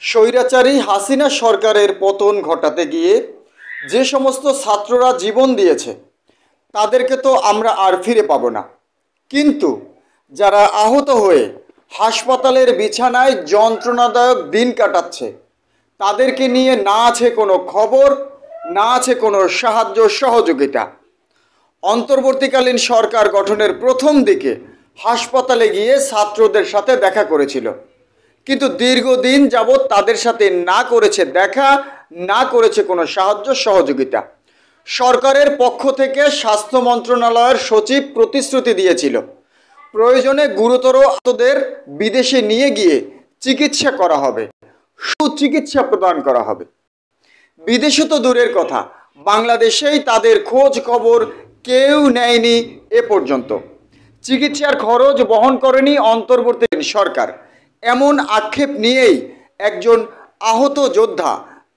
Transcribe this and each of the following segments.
স্বৈরাচারী হাসিনা সরকারের পতন ঘটাতে গিয়ে যে সমস্ত ছাত্ররা জীবন দিয়েছে তাদেরকে তো আমরা আর ফিরে পাবো না, কিন্তু যারা আহত হয়ে হাসপাতালের বিছানায় যন্ত্রণাদায়ক দিন কাটাচ্ছে তাদেরকে নিয়ে না আছে কোনো খবর, না আছে কোনো সাহায্য সহযোগিতা। অন্তর্বর্তীকালীন সরকার গঠনের প্রথম দিকে হাসপাতালে গিয়ে ছাত্রদের সাথে দেখা করেছিল, কিন্তু দীর্ঘদিন যাবৎ তাদের সাথে না করেছে দেখা, না করেছে কোনো সাহায্য সহযোগিতা। সরকারের পক্ষ থেকে স্বাস্থ্য মন্ত্রণালয়ের সচিব প্রতিশ্রুতি দিয়েছিল প্রয়োজনে গুরুতর আহতদের বিদেশে নিয়ে গিয়ে চিকিৎসা করা হবে, সুচিকিৎসা প্রদান করা হবে। বিদেশে তো দূরের কথা, বাংলাদেশেই তাদের খোঁজ খবর কেউ নেয়নি এ পর্যন্ত। চিকিৎসার খরচ বহন করেনি অন্তর্বর্তীকালীন সরকার, এমন আক্ষেপ নিয়েই একজন আহত যোদ্ধা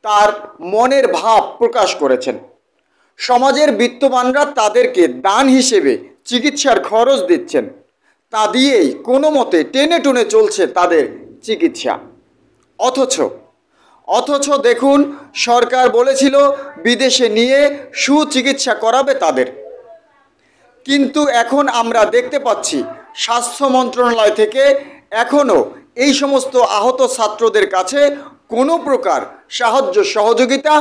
তার মনের ভাব প্রকাশ করেছেন। সমাজের বিত্তবানরা তাদেরকে দান হিসেবে চিকিৎসার খরচ দিচ্ছেন, তা দিয়েই কোনো মতে টেনে টুনে চলছে তাদের চিকিৎসা। অথচ দেখুন, সরকার বলেছিল বিদেশে নিয়ে সুচিকিৎসা করাবে তাদের, কিন্তু এখন আমরা দেখতে পাচ্ছি স্বাস্থ্য মন্ত্রণালয় থেকে এখনও এই সমস্ত আহত ছাত্রদের কাছে কোনো প্রকার সাহায্য সহযোগিতা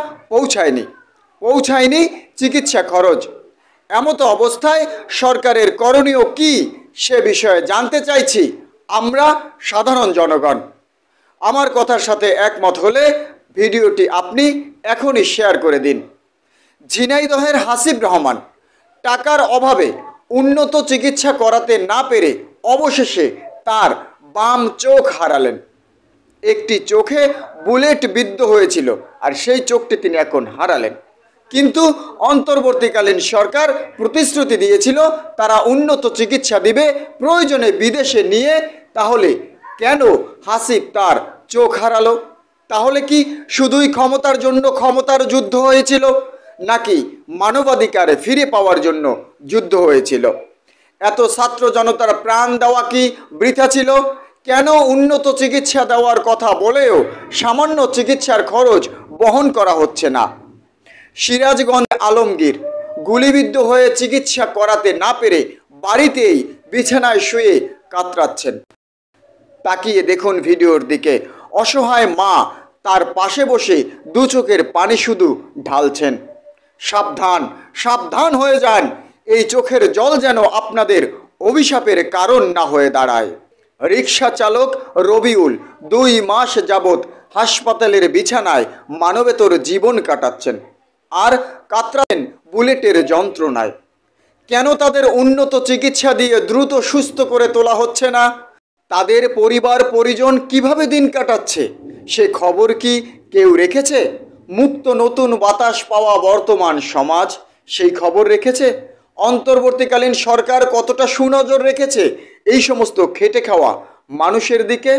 পৌঁছায়নি চিকিৎসা খরচ। এমতো অবস্থায় সরকারের করণীয় কি সে বিষয়ে জানতে চাইছি আমরা সাধারণ জনগণ। আমার কথার সাথে একমত হলে ভিডিওটি আপনি এখনই শেয়ার করে দিন। ঝিনাইদহের হাসিব রহমান টাকার অভাবে উন্নত চিকিৎসা করাতে না পেরে অবশেষে তার বাম চোখ হারালেন। একটি চোখে বুলেট বিদ্ধ হয়েছিল আর সেই চোখটি তিনি এখন হারালেন, কিন্তু অন্তর্বর্তীকালীন সরকার প্রতিশ্রুতি দিয়েছিল তারা উন্নত চিকিৎসা দিবে, প্রয়োজনে বিদেশে নিয়ে। তাহলে কেন হাসিব তার চোখ হারালো? তাহলে কি শুধুই ক্ষমতার জন্য ক্ষমতার যুদ্ধ হয়েছিল, নাকি মানবাধিকারে ফিরে পাওয়ার জন্য যুদ্ধ হয়েছিল? এত ছাত্র জনতার প্রাণ দেওয়া কি বৃথা ছিল? কেন উন্নত চিকিৎসা দেওয়ার কথা বলেও সামান্য চিকিৎসার খরচ বহন করা হচ্ছে না? সিরাজগঞ্জ আলমগীর গুলিবিদ্ধ হয়ে চিকিৎসা করাতে না পেরে বাড়িতেই বিছানায় শুয়ে কাতরাচ্ছেন। তাকিয়ে দেখুন ভিডিওর দিকে, অসহায় মা তার পাশে বসে দু চোখের পানি শুধু ঢালছেন। সাবধান হয়ে যান, এই চোখের জল যেন আপনাদের অভিশাপের কারণ না হয়ে দাঁড়ায়। রিকশা চালক রবিউল 2 মাস যাবৎ হাসপাতালের বিছানায় মানবেতর জীবন কাটাচ্ছেন আর কাতরাচ্ছেন বুলেটের যন্ত্রণায়। কেন তাদের উন্নত চিকিৎসা দিয়ে দ্রুত সুস্থ করে তোলা হচ্ছে না? তাদের পরিবার পরিজন কিভাবে দিন কাটাচ্ছে সে খবর কি কেউ রেখেছে? মুক্ত নতুন বাতাস পাওয়া বর্তমান সমাজ সেই খবর রেখেছে? অন্তর্বর্তীকালীন সরকার কতটা সুনজর রেখেছে এই সমস্ত খেটে খাওয়া মানুষের দিকে?